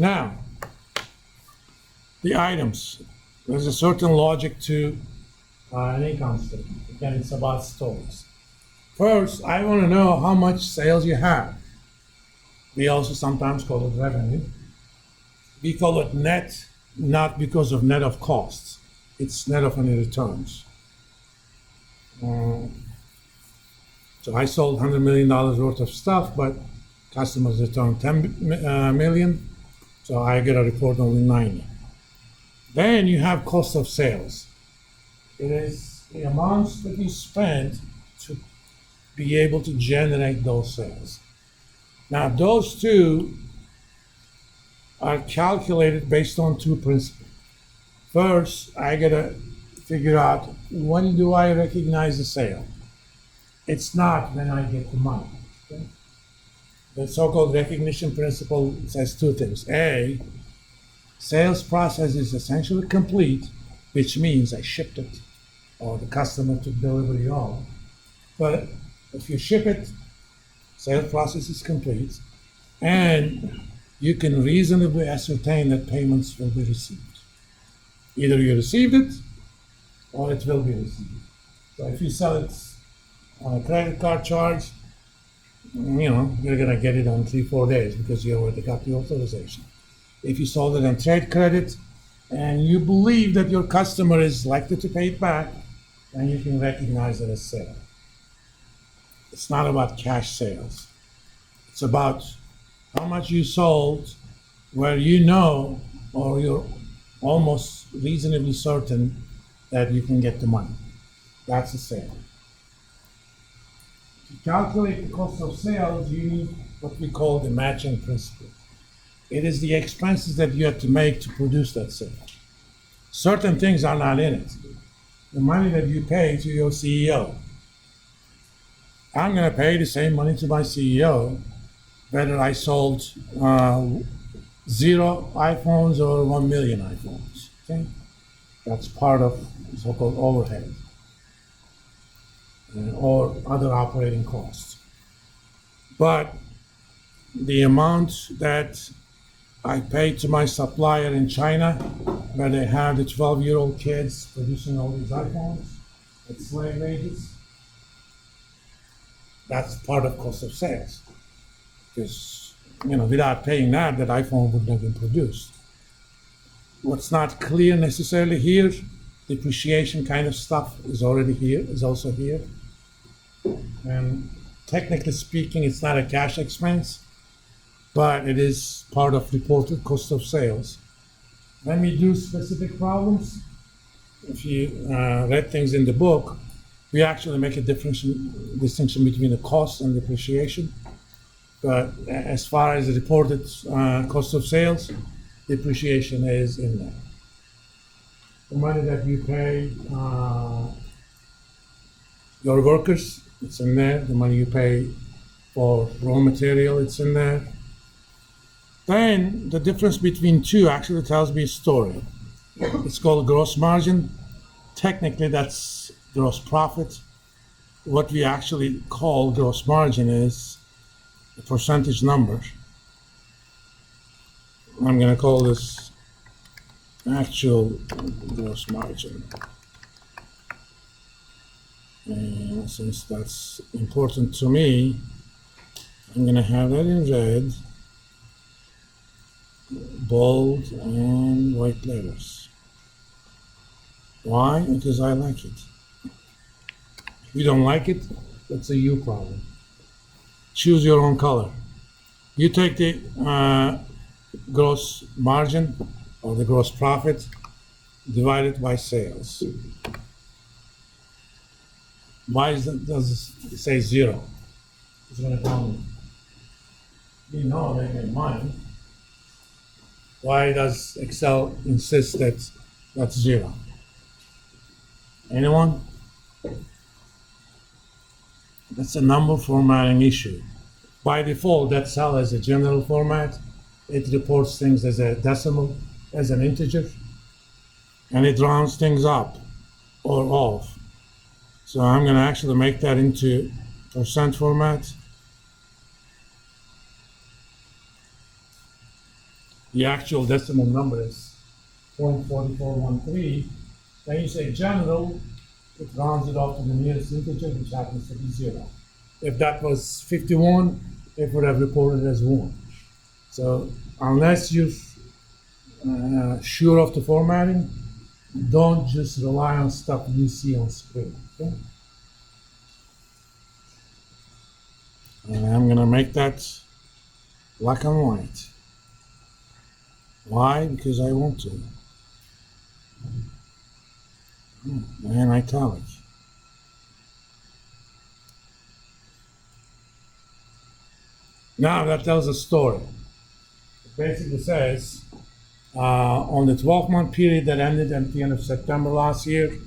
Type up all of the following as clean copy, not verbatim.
Now, the items. There's a certain logic to an income statement. Again, it's about stores. First, I want to know how much sales you have. We also sometimes call it revenue. We call it net, not because of net of costs. It's net of any returns. So I sold $100 million worth of stuff, but customers returned 10 million, so I get a report only 90. Then you have cost of sales. It is the amounts that you spend to be able to generate those sales. Now, those two are calculated based on two principles. First, I gotta figure out, when do I recognize the sale? It's not when I get the money. Okay? The so-called recognition principle says two things. A, sales process is essentially complete, which means I shipped it or the customer took delivery on. But if you ship it, sales process is complete, and you can reasonably ascertain that payments will be received. Either you received it or it will be received. So if you sell it on a credit card charge, you're gonna get it on 3-4 days because you already got the authorization. If you sold it on trade credit and you believe that your customer is likely to pay it back, then you can recognize it as sale. It's not about cash sales. It's about how much you sold where you know or you're almost reasonably certain that you can get the money. That's a sale. To calculate the cost of sales, you need what we call the matching principle. It is the expenses that you have to make to produce that sale. Certain things are not in it. The money that you pay to your CEO. I'm going to pay the same money to my CEO, whether I sold 0 iPhones or 1 million iPhones. Okay? That's part of so-called overhead or other operating costs. But the amount that I paid to my supplier in China, where they have the 12-year-old kids producing all these iPhones at slave wages, that's part of cost of sales. Because, without paying that iPhone would have been produced. What's not clear necessarily here, depreciation kind of stuff is also here. And technically speaking, it's not a cash expense, but it is part of reported cost of sales. When we do specific problems, if you read things in the book, we actually make a distinction between the cost and depreciation. But as far as the reported cost of sales, depreciation is in there. The money that you pay your workers, it's in there. The money you pay for raw material, it's in there. Then the difference between two actually tells me a story. It's called gross margin. Technically, that's gross profit. What we actually call gross margin is the percentage number. I'm going to call this actual gross margin. And since that's important to me, I'm going to have that in red, bold, and white letters. Why? Because I like it. If you don't like it, that's a you problem. Choose your own color. You take the gross margin or the gross profit, divide it by sales. Why does it say 0? It's going to tell me. You know they get money. Why does Excel insist that that's 0? Anyone? That's a number formatting issue. By default, that cell has a general format. It reports things as a decimal, as an integer, and it rounds things up or off. So I'm going to actually make that into percent format. the actual decimal number is 0.4413, then you say general, it rounds it off to the nearest integer, which happens to be 0. If that was 51, it would have reported as 1. So unless you're sure of the formatting, don't just rely on stuff you see on screen. Okay? And I'm going to make that black and white. Why? Because I want to. And italic. Now that tells a story. It basically says, on the 12-month period that ended at the end of September last year,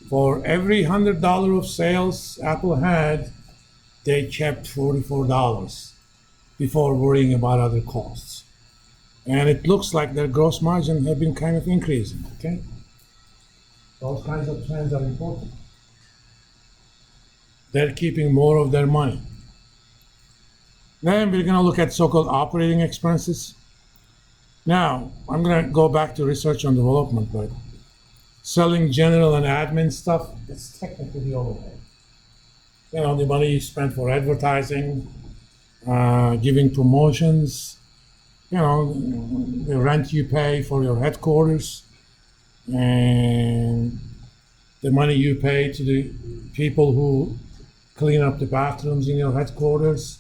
for every $100 of sales Apple had, they kept $44 before worrying about other costs. And it looks like their gross margin have been kind of increasing, okay? Those kinds of trends are important. They're keeping more of their money. Then we're going to look at so-called operating expenses. Now, I'm going to go back to research and development, but selling general and admin stuff, it's technically the overhead. You know, the money you spend for advertising, giving promotions, you know, the rent you pay for your headquarters, and the money you pay to the people who clean up the bathrooms in your headquarters,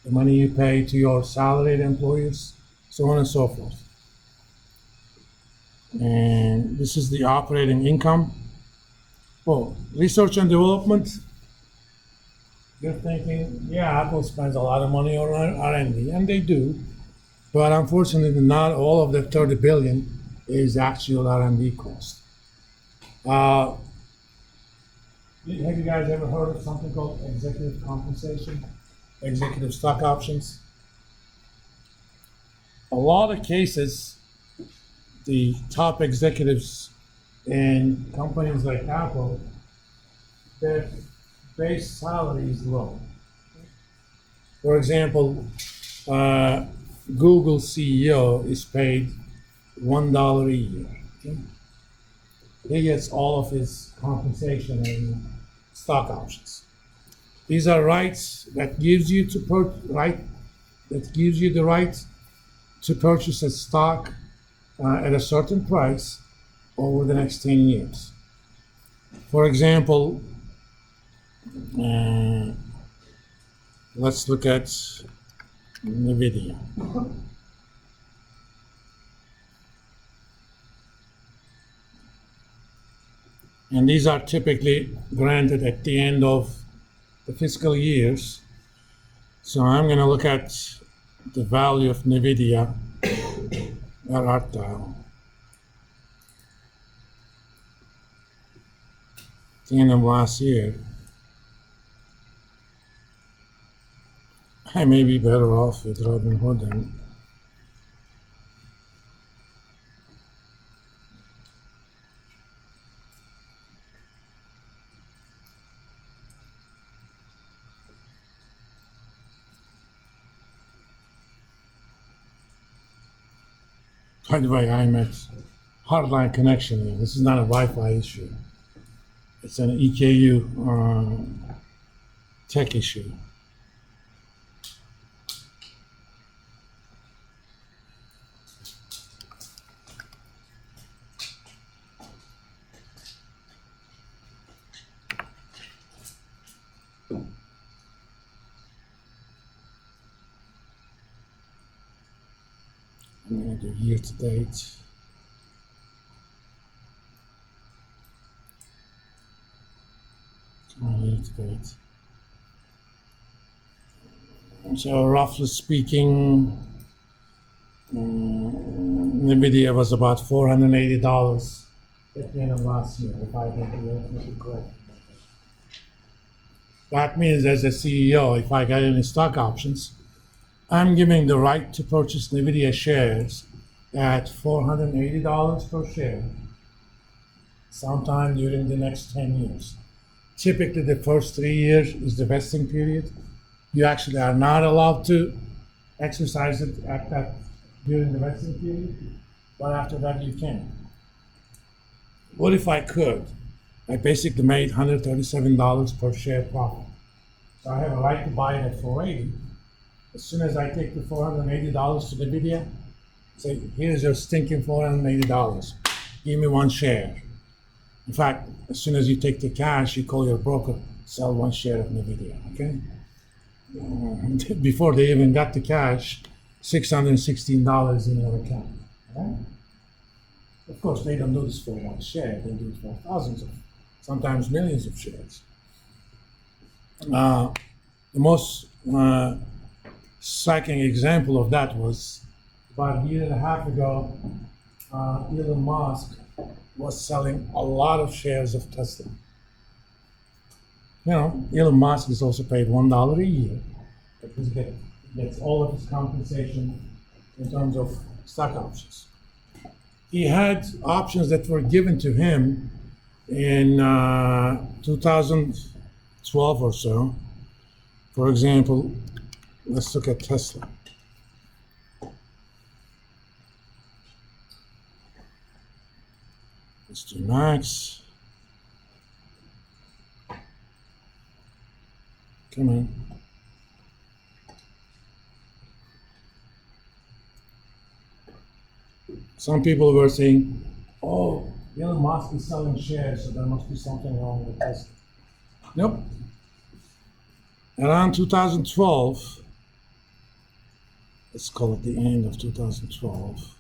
the money you pay to your salaried employees, so on and so forth. And this is the operating income. Oh, research and development. You're thinking, yeah, Apple spends a lot of money on R&D, and they do, but unfortunately, not all of the 30 billion is actual R&D cost. Have you guys ever heard of something called executive compensation, executive stock options? A lot of cases, the top executives in companies like Apple, their base salary is low. For example, Google CEO is paid $1 a year. Okay? He gets all of his compensation in stock options. These are rights that gives you the right to purchase a stock at a certain price over the next 10 years. For example, let's look at NVIDIA. And these are typically granted at the end of the fiscal years. So I'm going to look at the value of NVIDIA. Where art thou? At the end of last year. I may be better off with Robinhood than by the way, I'm at hardline connection here. This is not a Wi-Fi issue. It's an EKU tech issue. I'm going to do year to date. Year to date. So roughly speaking, NVIDIA was about $480 at the end of last year, if I get the arithmetic correct. That means as a CEO, if I get any stock options, I'm giving the right to purchase NVIDIA shares at $480 per share sometime during the next 10 years. Typically, the first 3 years is the vesting period. You actually are not allowed to exercise it at that during the vesting period, but after that you can't. What if I could? I basically made $137 per share profit. So I have a right to buy it at $480. As soon as I take the $480 to NVIDIA, say, here's your stinking $480. Give me one share. In fact, as soon as you take the cash, you call your broker, sell one share of NVIDIA, okay? Before they even got the cash, $616 in your account, right? Of course, they don't do this for one share. They do it for thousands of, sometimes millions of shares. The most striking example of that was about a year and a half ago, Elon Musk was selling a lot of shares of Tesla. You know, Elon Musk is also paid $1 a year, but he gets all of his compensation in terms of stock options. He had options that were given to him in 2012 or so. For example, let's look at Tesla. Let's do max. Come on. Some people were saying, oh, Elon Musk is selling shares, so there must be something wrong with Tesla. Nope. Around 2012, let's call it the end of 2012,